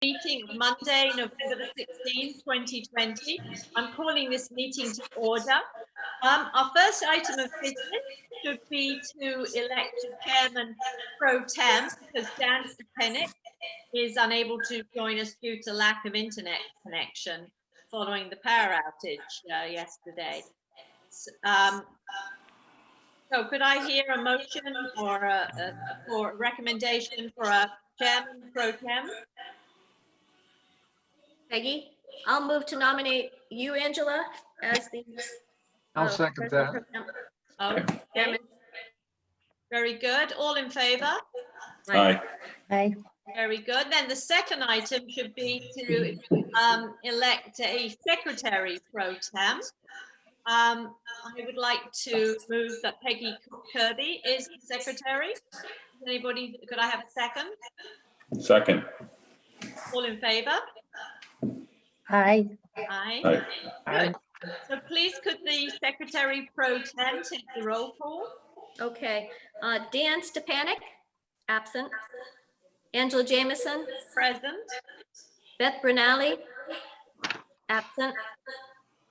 Meeting of Monday, November the 16th, 2020. I'm calling this meeting to order. Our first item of business should be to elect a chairman pro tem because Dan Stepanek is unable to join us due to lack of internet connection following the power outage yesterday. So could I hear a motion or a recommendation for a chairman pro tem? Peggy, I'll move to nominate you, Angela, as the. I'll second that. Okay. Very good. All in favor? Aye. Aye. Very good. Then the second item should be to elect a secretary pro tem. I would like to move that Peggy Kirby is the secretary. Anybody, could I have a second? Second. All in favor? Aye. Aye. Aye. Good. So please could the secretary pro tem take the roll call? Okay, Dan Stepanek, absent. Angela Jameson, Present. Beth Brinali, absent.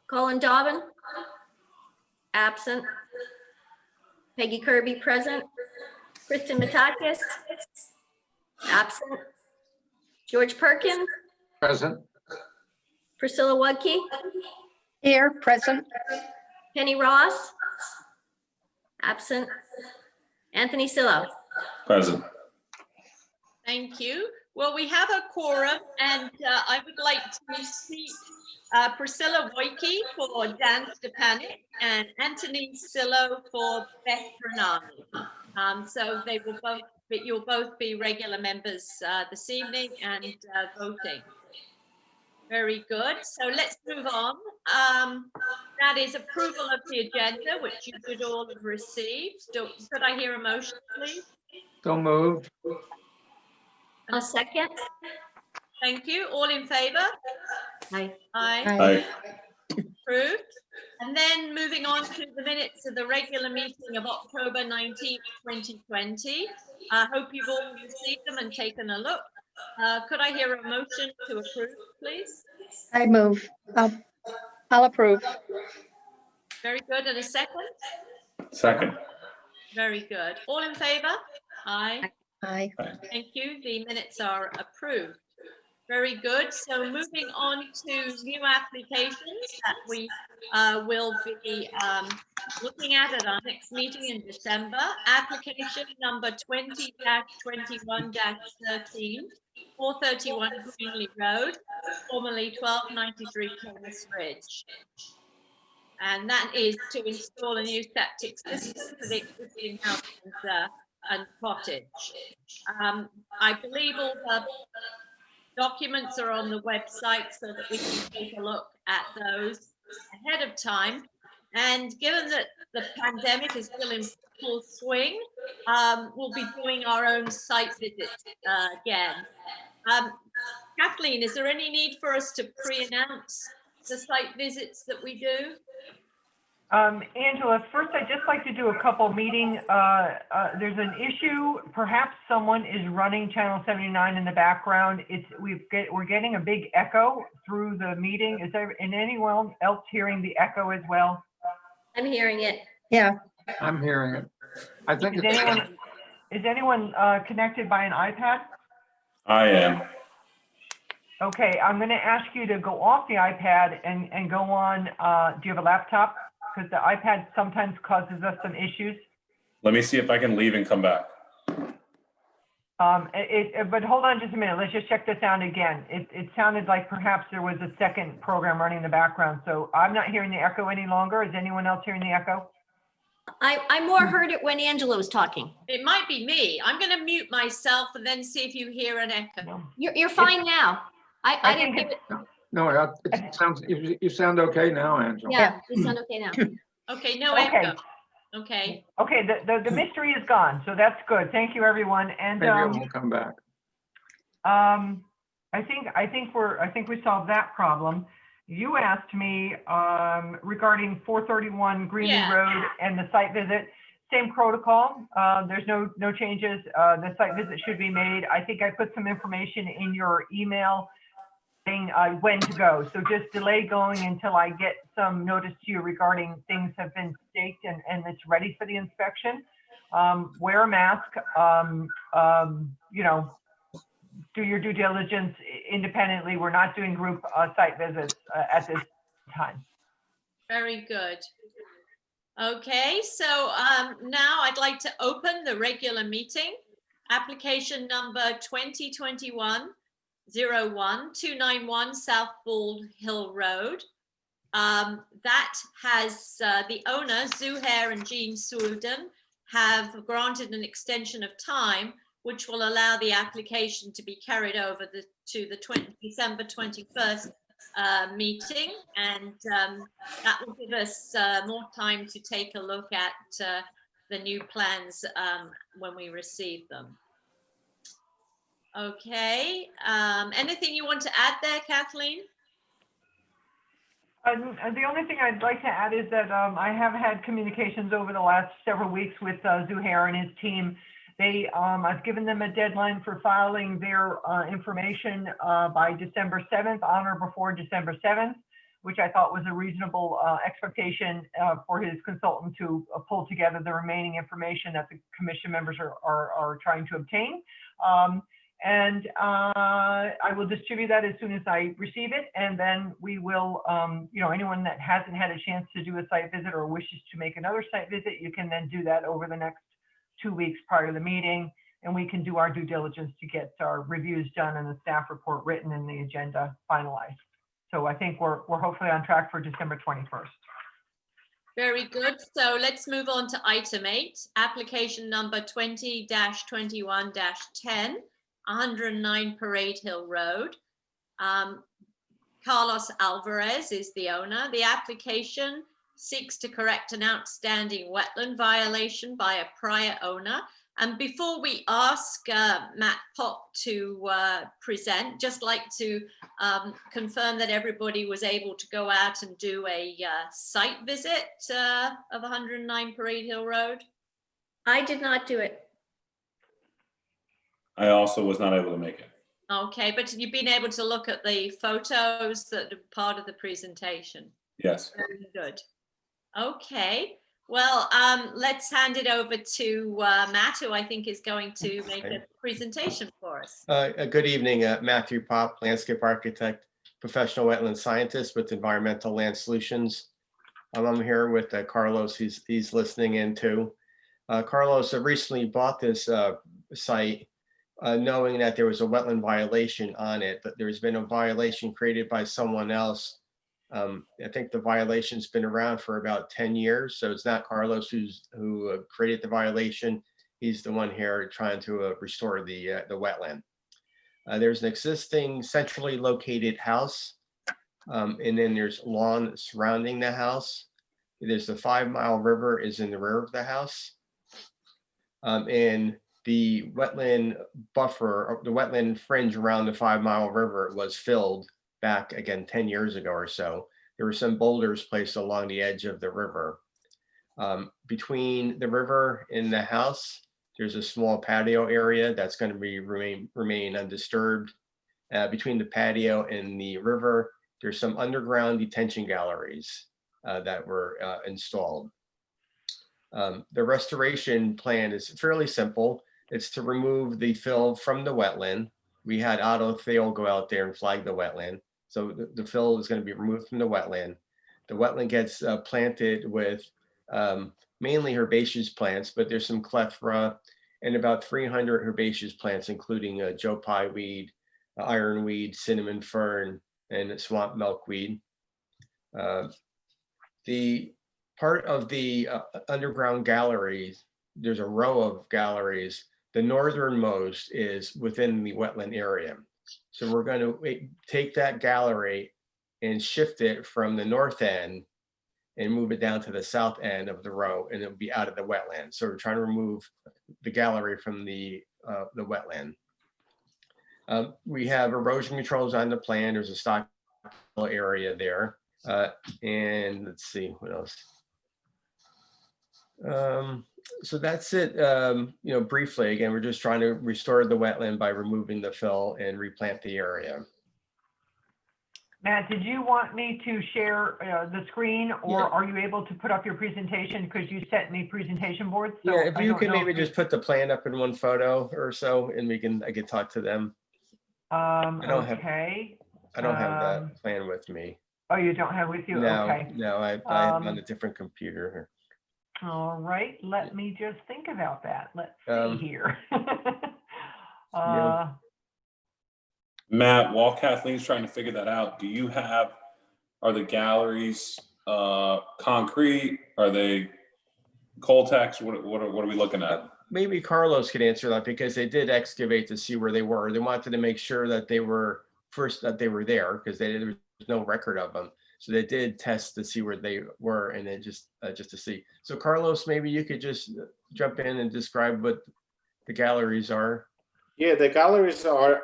Colin Dobbin, absent. Peggy Kirby, present. Kristen Matakis, absent. George Perkins, Present. Priscilla Wudke, Here, present. Penny Ross, absent. Anthony Sillo. Present. Thank you. Well, we have a quorum, and I would like to seat Priscilla Wojcicki for Dan Stepanek and Anthony Sillo for Beth Brinali. So they will both be, you'll both be regular members this evening and voting. Very good. So let's move on. That is approval of the agenda, which you should all have received. Could I hear a motion, please? So moved. A second. Thank you. All in favor? Aye. Aye. Aye. Approved. And then moving on to the minutes of the regular meeting of October 19th, 2020. I hope you've all received them and taken a look. Could I hear a motion to approve, please? I move. I'll approve. Very good. And a second? Second. Very good. All in favor? Aye. Aye. Thank you. The minutes are approved. Very good. So moving on to new applications that we will be looking at our next meeting in December. Application number 20-21-13, 431 Greenlee Road, formerly 1293 Thomas Ridge. And that is to install a new septic system for the existing house and cottage. I believe all the documents are on the website so that we can take a look at those ahead of time. And given that the pandemic is still in full swing, we'll be doing our own site visits again. Kathleen, is there any need for us to pre-announce the site visits that we do? Angela, first I'd just like to do a couple meeting, there's an issue, perhaps someone is running channel 79 in the background. We're getting a big echo through the meeting. Is there anyone else hearing the echo as well? I'm hearing it. Yeah. I'm hearing it. I think Is anyone connected by an iPad? I am. Okay, I'm going to ask you to go off the iPad and go on, do you have a laptop? Because the iPad sometimes causes us some issues. Let me see if I can leave and come back. But hold on just a minute. Let's just check the sound again. It sounded like perhaps there was a second program running in the background. So I'm not hearing the echo any longer. Is anyone else hearing the echo? I more heard it when Angela was talking. It might be me. I'm going to mute myself and then see if you hear an echo. No. You're fine now. I didn't hear it. no, it sounds, you sound okay now, Angela. Yeah, you sound okay now. Okay, no Okay. echo. Okay. Okay, the mystery is gone. So that's good. Thank you, everyone. And Maybe it will come back. I think we solved that problem. You asked me regarding 431 Greenlee Yeah. Road and the site visit. same protocol. There's no changes. The site visit should be made. I think I put some information in your email saying when to go. So just delay going until I get some notice to you regarding things have been staked and it's ready for the inspection. Wear a mask, you know, do your due diligence independently. We're not doing group site visits at this time. Very good. Okay, so now I'd like to open the regular meeting. Application number 2021-01-291 South Bald Hill Road. That has the owner, Zuhair and Jean Souden, have granted an extension of time, which will allow the application to be carried over to the December 21st meeting, and that will give us more time to take a look at the new plans when we receive them. Okay, anything you want to add there, Kathleen? The only thing I'd like to add is that I have had communications over the last several weeks with Zuhair and his team. I've given them a deadline for filing their information by December 7th, on or before December 7th, which I thought was a reasonable expectation for his consultant to pull together the remaining information that the commission members are trying to obtain. And I will distribute that as soon as I receive it. And then we will, you know, anyone that hasn't had a chance to do a site visit or wishes to make another site visit, you can then do that over the next 2 weeks prior to the meeting. And we can do our due diligence to get our reviews done and the staff report written and the agenda finalized. So I think we're hopefully on track for December 21st. Very good. So let's move on to item 8, application number 20-21-10. 109 Parade Hill Road. Carlos Alvarez is the owner. The application seeks to correct an outstanding wetland violation by a prior owner. And before we ask Matt Pop to present, just like to confirm that everybody was able to go out and do a site visit of 109 Parade Hill Road. I did not do it. I also was not able to make it. Okay, but you've been able to look at the photos that are part of the presentation. Yes. Very good. Okay, well, let's hand it over to Matt, who I think is going to make a presentation for us. Good evening, Matthew Pop, landscape architect, professional wetland scientist with Environmental Land Solutions. I'm here with Carlos, he's listening in too. Carlos recently bought this site knowing that there was a wetland violation on it, but there's been a violation created by someone else. I think the violation's been around for about 10 years. So it's not Carlos who created the violation. He's the one here trying to restore the wetland. There's an existing centrally located house, and then there's lawn surrounding the house. There's the 5 Mile River is in the rear of the house. And the wetland buffer, the wetland fringe around the 5 Mile River was filled back again 10 years ago or so. There were some boulders placed along the edge of the river. Between the river and the house, there's a small patio area that's going to be remain undisturbed. Between the patio and the river, there's some underground detention galleries that were installed. The restoration plan is fairly simple. It's to remove the fill from the wetland. We had Otto Thale go out there and flag the wetland. So the fill is going to be removed from the wetland. The wetland gets planted with mainly herbaceous plants, but there's some clethra and about 300 herbaceous plants, including Joe Pye weed, ironweed, cinnamon fern, and swamp milkweed. The part of the underground galleries, there's a row of galleries. The northernmost is within the wetland area. So we're going to take that gallery and shift it from the north end and move it down to the south end of the row, and it'll be out of the wetland. So we're trying to remove the gallery from the wetland. We have erosion controls on the plan. There's a stock area there. And let's see what else. So that's it. Briefly, again, we're just trying to restore the wetland by removing the fill and replant the area. Matt, did you want me to share the screen, or Yeah. are you able to put up your presentation because you sent me presentation boards? So Yeah, if I you don't can know maybe if you- just put the plan up in one photo or so, and I can talk to them. I don't have- Okay. I don't have that plan with me. Oh, you don't have with you? Okay. No, I have on Um, a different computer. All right, let me just think about that. Let's see Um, here. Yeah. Matt, while Kathleen's trying to figure that out, are the galleries concrete? Are they Coltex? What are we looking at? Maybe Carlos could answer that because they did excavate to see where they were. They wanted to make sure that they were there because there was no record of them. So they did test to see where they were, and then just to see. So Carlos, maybe you could just jump in and describe what the galleries are. Yeah, the galleries are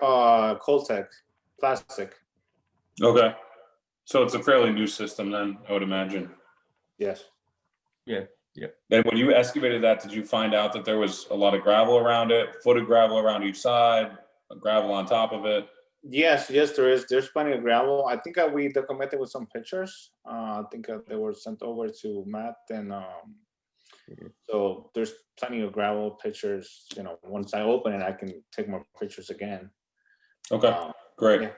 Coltec plastic. Okay. So it's a fairly new system then, I would imagine. Yes. And when you excavated that, did you find out that there was a lot of gravel around it, foot of gravel around each side, gravel on top of it? Yes, there is. There's plenty of gravel. I think we documented with some pictures. I think they were sent over to Matt, and so there's plenty of gravel pictures. Once I open it, I can take more pictures again. Okay, great. Yeah.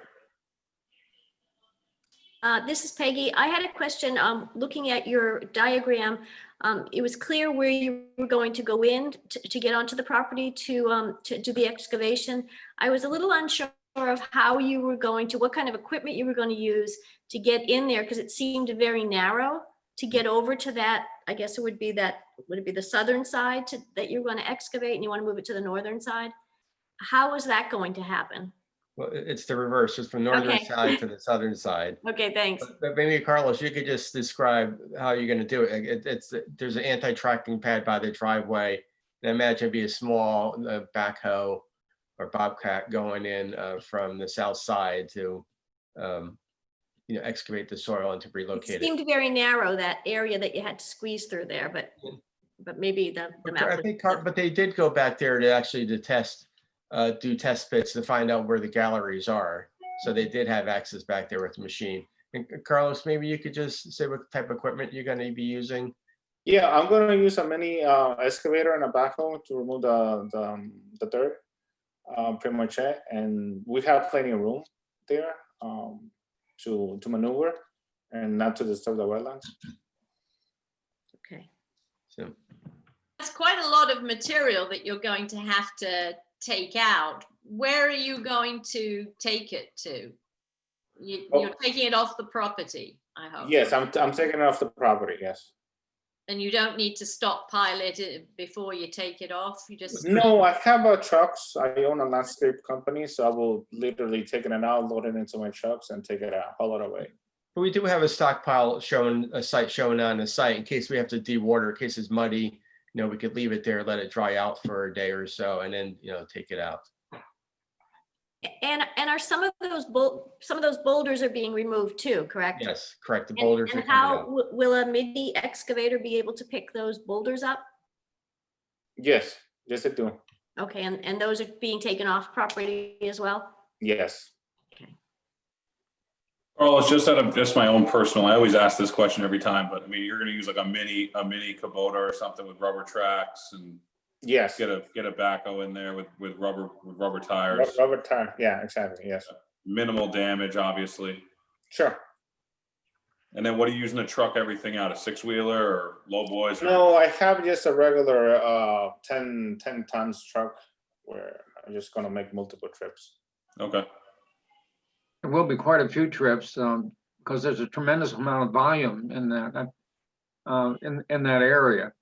This is Peggy. I had a question. Looking at your diagram, it was clear where you were going to go in to get onto the property to do the excavation. I was a little unsure of how you were going to, what kind of equipment you were going to use to get in there, because it seemed very narrow to get over to that. I guess would it be the southern side that you're going to excavate, and you want to move it to the northern side? How is that going to happen? Well, it's the reverse. It's from northern Okay. side to the southern side. Okay, thanks. But maybe Carlos, you could just describe how you're going to do it. There's an anti-tracking pad by the driveway. And I imagine it'd be a small backhoe or bobcat going in from the south side to, excavate the soil and to relocate It it. seemed very narrow, that area that you had to squeeze through there, but maybe the map. I think, but they did go back there to actually do test pits to find out where the galleries are. So they did have access back there with the machine. And Carlos, maybe you could just say what type of equipment you're going to be using. Yeah, I'm going to use a mini excavator and a backhoe to remove the dirt. Pretty much it, and we have plenty of room there to maneuver and not to disturb the wetlands. Okay. So That's quite a lot of material that you're going to have to take out. Where are you going to take it to? You're taking it off the property, I hope. Yes, I'm taking it off the property. Yes. And you don't need to stockpile it before you take it off. You just No, I have trucks. I own a landscape company, so I will literally take it out, load it into my trucks, and take it out, haul it away. but we do have a stockpile showing on the site in case we have to dewater, in case it's muddy. We could leave it there, let it dry out for a day or so, and then take it out. And are some of those boulders are being removed too, correct? Yes, correct. The And- boulders are And coming how out. will a mini excavator be able to pick those boulders up? Yes, I do. Okay, and those are being taken off property as well? Yes. Carlos, just my own personal, I always ask this question every time, but I mean, you're going to use like a mini Kubota or something with rubber tracks and Yes. get a backhoe in there with rubber tires. Rubber tire. Yeah, exactly. Yes. Minimal damage, obviously. Sure. And then what are you using to truck everything out? A 6-wheeler or low boys? No, I have just a regular 10 tons truck where I'm just gonna make multiple trips. Okay. There will be quite a few trips because there's a tremendous amount of volume in that in that area,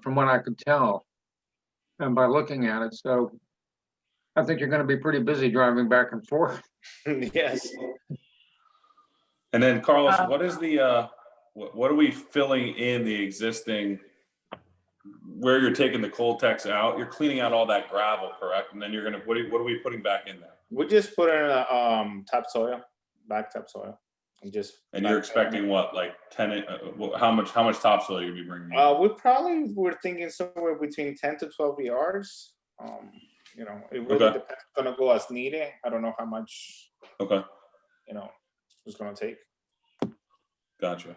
from what I could tell, and by looking at it. So I think you're going to be pretty busy driving back and forth. Yes. And then Carlos, what is the what are we filling in the existing where you're taking the Coltex out? You're cleaning out all that gravel, correct? And then you're gonna what are we putting back in there? We just put in a topsoil, black topsoil, and just. And you're expecting what, like 10, how much topsoil you'll be bringing in? We probably were thinking somewhere between 10 to 12 yards. You know, it really Okay. depends. It's gonna go as needed. I don't know how much, Okay, you know, it's gonna take. gotcha.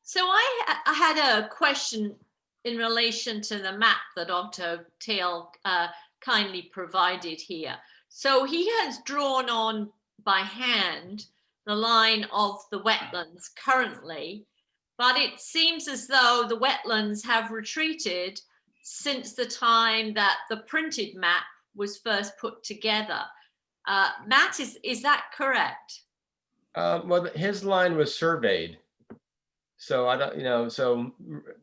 So I had a question in relation to the map that Otto Tail kindly provided here. So he has drawn on by hand the line of the wetlands currently, but it seems as though the wetlands have retreated since the time that the printed map was first put together. Matt, is that correct? Well, his line was surveyed. So I don't, you know, so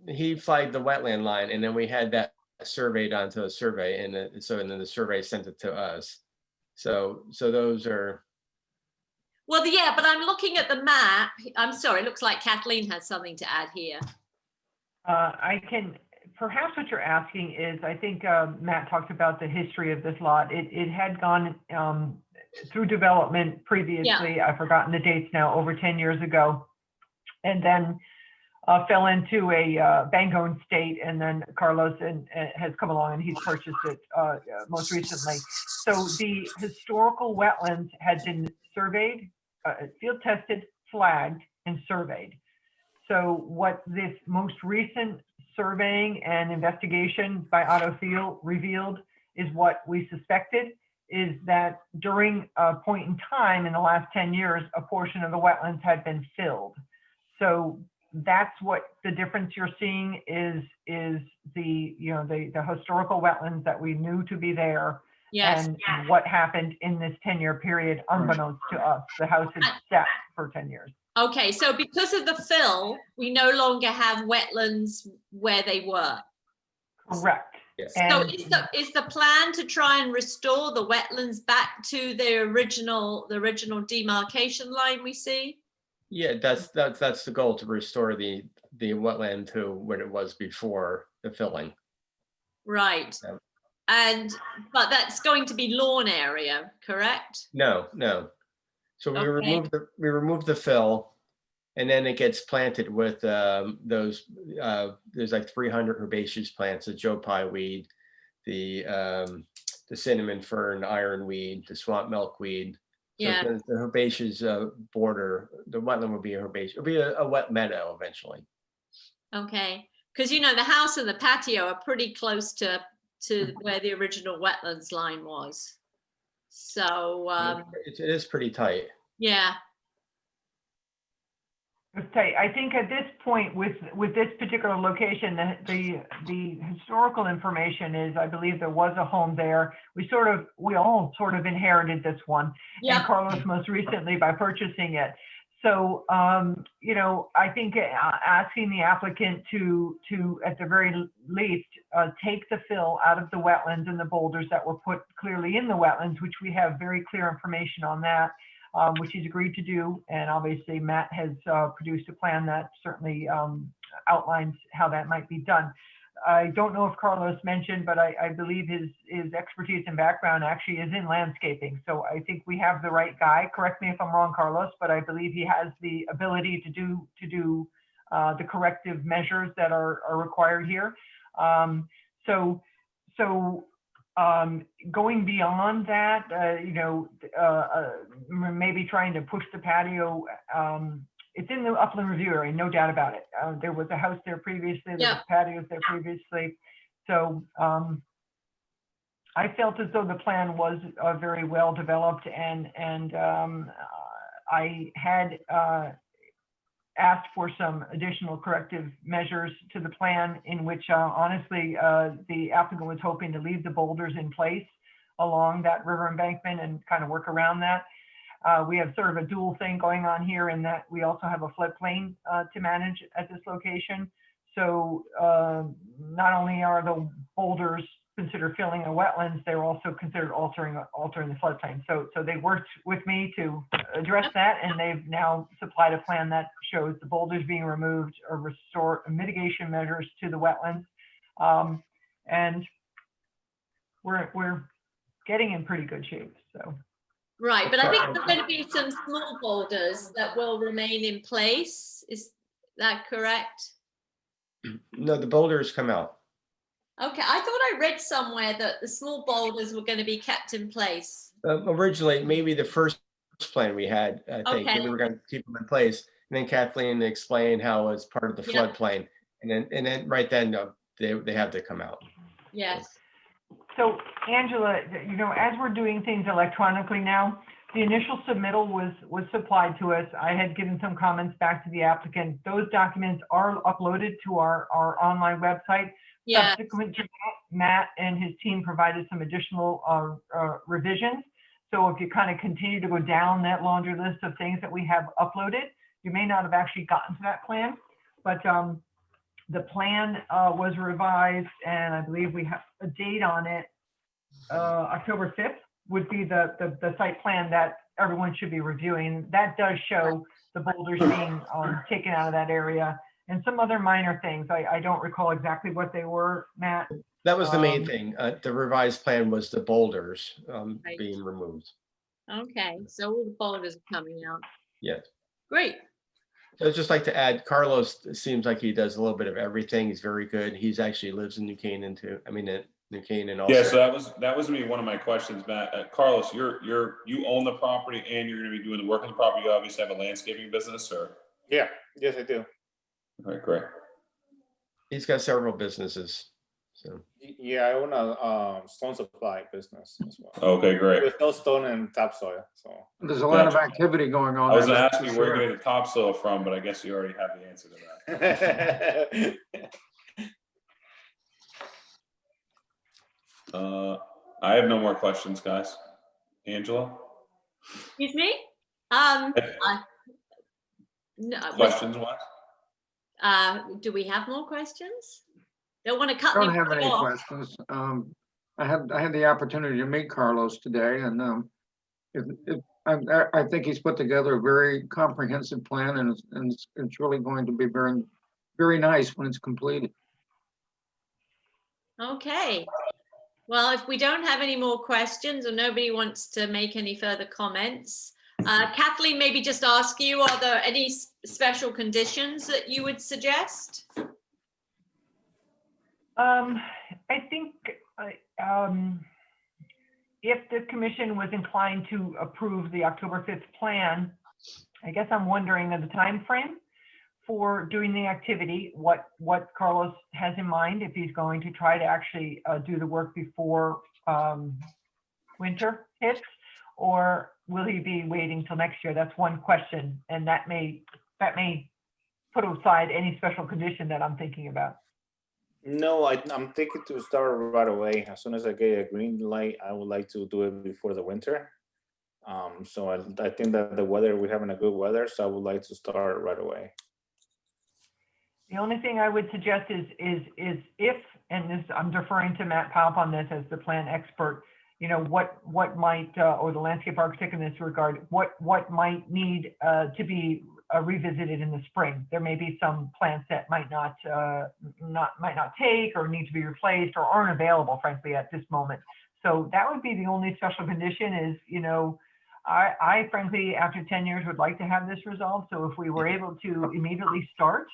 he flagged the wetland line, and then we had that surveyed onto a survey, and then the survey sent it to us. So those are. Well, yeah, but I'm looking at the map. I'm sorry, it looks like Kathleen has something to add here. I can, perhaps what you're asking is, I think Matt talked about the history of this lot. It had gone through development previously. I've forgotten the dates now, over 10 years ago. And then fell into a bank-owned state, and then Carlos has come along and he's purchased it most recently. So the historical wetlands had been surveyed, field tested, flagged, and surveyed. So what this most recent surveying and investigation by Otto Thiel revealed is what we suspected, is that during a point in time in the last 10 years, a portion of the wetlands had been filled. So that's what the difference you're seeing is the, you know, the historical wetlands that we knew to be there. Yes. And what happened in this 10-year period, unbeknownst to us. The house had sat for 10 years. Okay, so because of the fill, we no longer have wetlands where they were. Correct. Yes. So And is the plan to try and restore the wetlands back to the original demarcation line we see? Yeah, that's the goal, to restore the wetland to what it was before the filling. Right. Yeah. But that's going to be lawn area, correct? No. So we remove the fill, and then it gets planted with those. There's like 300 herbaceous plants: the Joe Pye weed, the cinnamon fern, ironweed, the swamp milkweed. So Yeah. the herbaceous border, the wetland will be a herbaceous. It'll be a wet meadow eventually. Okay, because you know the house and the patio are pretty close to where the original wetlands line was. So It is pretty tight. yeah. I think at this point with this particular location, the historical information is, I believe there was a home there. We all sort of inherited this one, Yeah. and Carlos most recently by purchasing it. So, you know, I think asking the applicant to at the very least take the fill out of the wetlands and the boulders that were put clearly in the wetlands, which we have very clear information on that. Which he's agreed to do. And obviously Matt has produced a plan that certainly outlines how that might be done. I don't know if Carlos mentioned, but I believe his expertise and background actually is in landscaping. So I think we have the right guy. Correct me if I'm wrong, Carlos, but I believe he has the ability to do the corrective measures that are required here. Going beyond that, you know, maybe trying to push the patio. It's in the upland review area, no doubt about it. There was a house there previously, there was patios there previously. So I felt as though the plan was very well developed, and I had asked for some additional corrective measures to the plan, in which honestly the applicant was hoping to leave the boulders in place along that river embankment and kind of work around that. We have sort of a dual thing going on here, in that we also have a floodplain to manage at this location. So not only are the boulders considered filling a wetlands, they're also considered altering the floodplain. So they worked with me to address that, and they've now supplied a plan that shows the boulders being removed or restore mitigation measures to the wetlands. And we're getting in pretty good shape. So Right, but I think there's going to be some small boulders that will remain in place. Is that correct? No, the boulders come out. Okay, I thought I read somewhere that the small boulders were going to be kept in place. Originally, maybe the first plan we had, I think, Okay. we were going to keep them in place. And then Kathleen explained how it's part of the Yeah. floodplain. And then right then they have to come out. Yes. So Angela, you know, as we're doing things electronically now, the initial submittal was supplied to us. I had given some comments back to the applicant. Those documents are uploaded to our online website. Yeah. Subsequent to that, Matt and his team provided some additional revisions. So if you kind of continue to go down that laundry list of things that we have uploaded, you may not have actually gotten to that plan, but the plan was revised, and I believe we have a date on it. October 5th would be the site plan that everyone should be reviewing. That does show the boulders being taken out of that area and some other minor things. I don't recall exactly what they were, Matt. That was the main thing. The revised plan was the boulders Right. being removed. Okay, so all the boulders are coming out. Yes. Great. I'd just like to add, Carlos seems like he does a little bit of everything. He's very good. He's actually lives in New Canaan too. I mean, New Canaan also. Yeah, so that was gonna be one of my questions, Matt. Carlos, you own the property and you're gonna be doing the work on the property. You obviously have a landscaping business, or? Yeah, yes, I do. All right, great. He's got several businesses. So Yeah, I own a stone supply business as well. Okay, great. With no stone and topsoil, so. There's a lot of activity going on. I was there, gonna that's ask you for where you're sure. getting the topsoil from, but I guess you already have the answer to that. I have no more questions, guys. Angela? Excuse me? No, Questions wise? do we have more questions? Don't want to cut I don't anybody have any off. questions. I had the opportunity to meet Carlos today, and I think he's put together a very comprehensive plan, and it's really going to be very, very nice when it's completed. Okay. Well, if we don't have any more questions or nobody wants to make any further comments, Kathleen, maybe just ask you, are there any special conditions that you would suggest? I think if the commission was inclined to approve the October 5th plan, I guess I'm wondering of the time frame for doing the activity, what Carlos has in mind, if he's going to try to actually do the work before winter hits, or will he be waiting till next year? That's one question, and that may put aside any special condition that I'm thinking about. No, I'm thinking to start right away. As soon as I get a green light, I would like to do it before the winter. So I think that the weather, we're having a good weather, so I would like to start right away. The only thing I would suggest is if, and this, I'm deferring to Matt Palp on this as the plan expert, you know, what might, or the landscape architect in this regard, what might need to be revisited in the spring. There may be some plants that might not take or need to be replaced or aren't available, frankly, at this moment. So that would be the only special condition is, you know, I frankly, after 10 years, would like to have this resolved. So if we were able to immediately start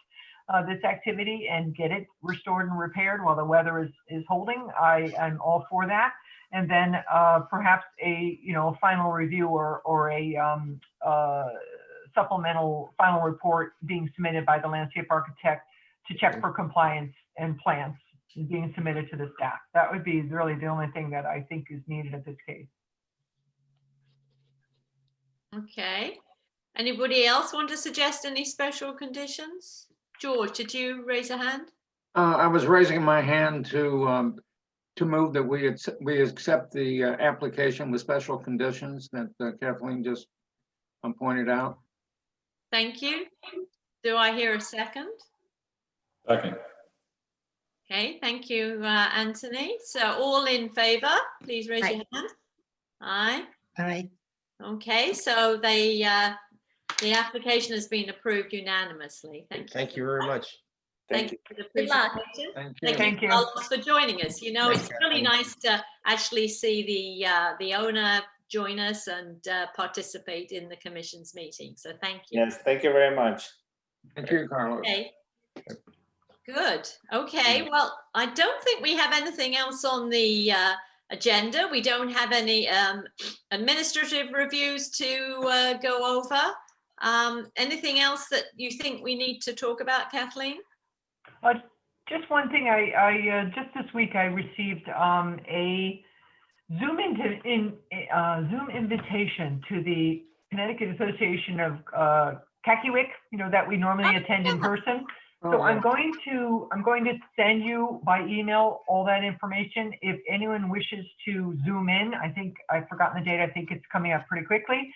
this activity and get it restored and repaired while the weather is holding, I'm all for that. And then perhaps a, you know, final review or a supplemental final report being submitted by the landscape architect to check for compliance and plans being submitted to the staff. That would be really the only thing that I think is needed at this case. Okay. Anybody else want to suggest any special conditions? George, did you raise a hand? I was raising my hand to move that we accept the application with special conditions that Kathleen just pointed out. Thank you. Do I hear a second? Second. Okay, thank you, Anthony. So all in favor, please raise your hand. Aye. Aye. Okay, so the application has been approved unanimously. Thank you. thank you very much. Thank you for the Good luck. presentation. Thank you. Thank you. Carlos, for joining us. You know, Thanks, it's really Kathleen. nice to actually see the owner join us and participate in the commission's meeting. So thank you. Yes, thank you very much. Thank you, Carlos. Okay. Good. Okay. Well, I don't think we have anything else on the agenda. We don't have any administrative reviews to go over. Anything else that you think we need to talk about, Kathleen? Just one thing, I just this week I received a Zoom invitation to the Connecticut Association of Kakiwik, that we normally attend in person. So Oh, I'm yeah. going to send you by email all that information. If anyone wishes to Zoom in, I think I've forgotten the date. I think it's coming up pretty quickly.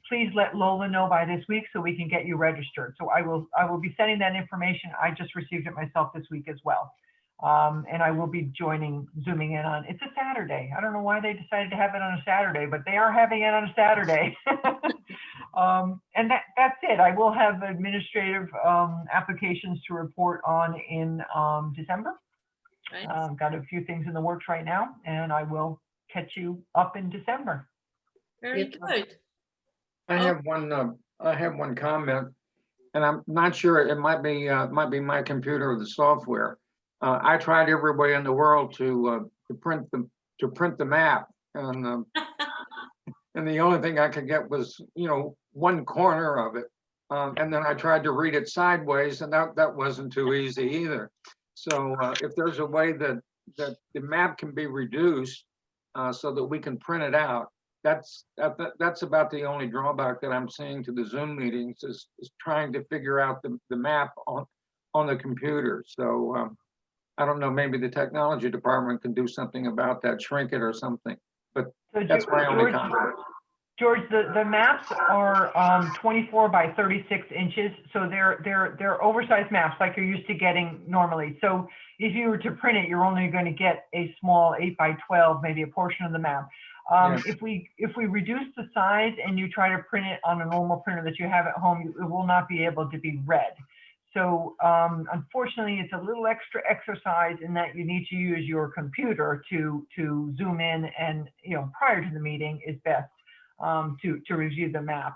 Please let Lola know by this week so we can get you registered. So I will be sending that information. I just received it myself this week as well. And I will be zooming in on, it's a Saturday. I don't know why they decided to have it on a Saturday, but they are having it on a Saturday. And that's it. I will have administrative applications to report on in December. Right. Got a few things in the works right now, and I will catch you up in December. Very Beautiful. good. I have one comment, and I'm not sure, it might be my computer or the software. I tried every way in the world to print the map, and the only thing I could get was, one corner of it. And then I tried to read it sideways, and that wasn't too easy either. So if there's a way that the map can be reduced so that we can print it out, that's about the only drawback that I'm seeing to the Zoom meetings is trying to figure out the map on the computer. So I don't know, maybe the technology department can do something about that, shrink it or something. But So that's my only comment. George, the maps are 24 by 36 inches, so they're oversized maps like you're used to getting normally. So if you were to print it, you're only going to get a small 8 by 12, maybe a portion of the map. Yes. If we reduce the size and you try to print it on a normal printer that you have at home, it will not be able to be read. So unfortunately, it's a little extra exercise in that you need to use your computer to zoom in, and prior to the meeting is best to review the map.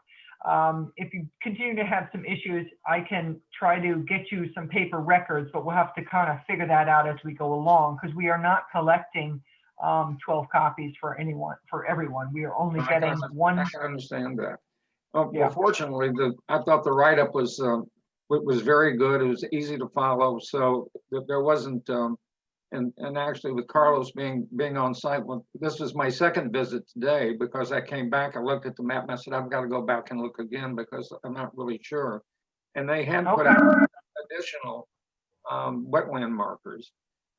If you continue to have some issues, I can try to get you some paper records, but we'll have to kind of figure that out as we go along, because we are not collecting 12 copies for everyone. We are only getting one. I can understand that. Yeah. Well, fortunately, I thought the write-up was very good. It was easy to follow, so there wasn't. And actually, with Carlos being on site, this was my second visit today, because I came back, I looked at the map, and I said, I've got to go back and look again because I'm not really sure. And they had put out additional wetland markers,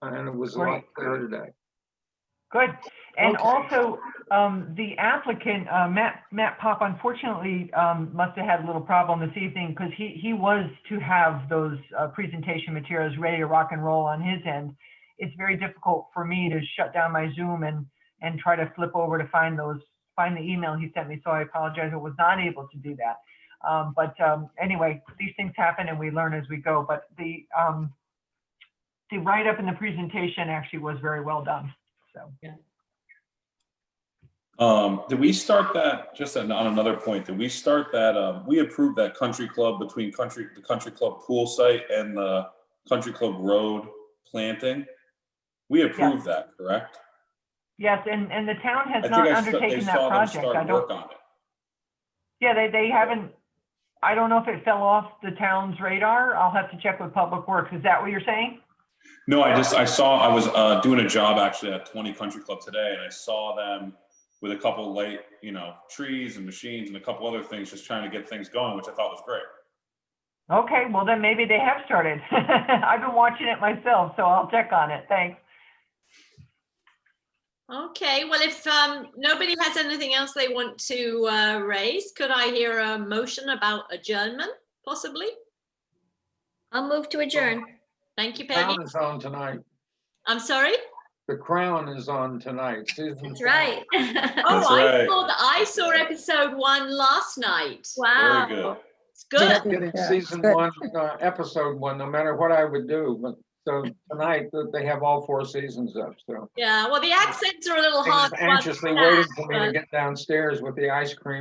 and it was a lot clearer today. Good. And Okay. also, the applicant, Matt Pop, unfortunately, must have had a little problem this evening, because he was to have those presentation materials ready to rock and roll on his end. It's very difficult for me to shut down my Zoom and try to flip over to find the email he sent me. So I apologize, I was not able to do that. But anyway, these things happen and we learn as we go. But the write-up in the presentation actually was very well done. So. Yeah. Did we start that, just on another point, did we start that, we approved that country club between the country club pool site and the country club road planting? We approved that, correct? Yes, and the town has I not think undertaken they that saw them project. start work on it. Yeah, they haven't, I don't know if it fell off the town's radar. I'll have to check with Public Works. Is that what you're saying? No, I was doing a job actually at 20 Country Club today, and I saw them with a couple late, trees and machines and a couple other things, just trying to get things going, which I thought was great. Okay, well then maybe they have started. I've been watching it myself, so I'll check on it. Thanks. Okay, well, if nobody has anything else they want to raise, could I hear a motion about adjournment, possibly? I'll move to adjourn. Thank you, The Peggy. Crown is on tonight. I'm sorry? The Crown is on tonight. That's right. Oh, That's right. I saw episode 1 last night. Wow. Very good. It's good. Getting Yeah, season good. 1, episode 1, no matter what I would do, but So tonight, they have all four seasons up, so. Yeah, well, the accents are a little They hard was to anxiously understand, waiting for me to but- get downstairs with the ice cream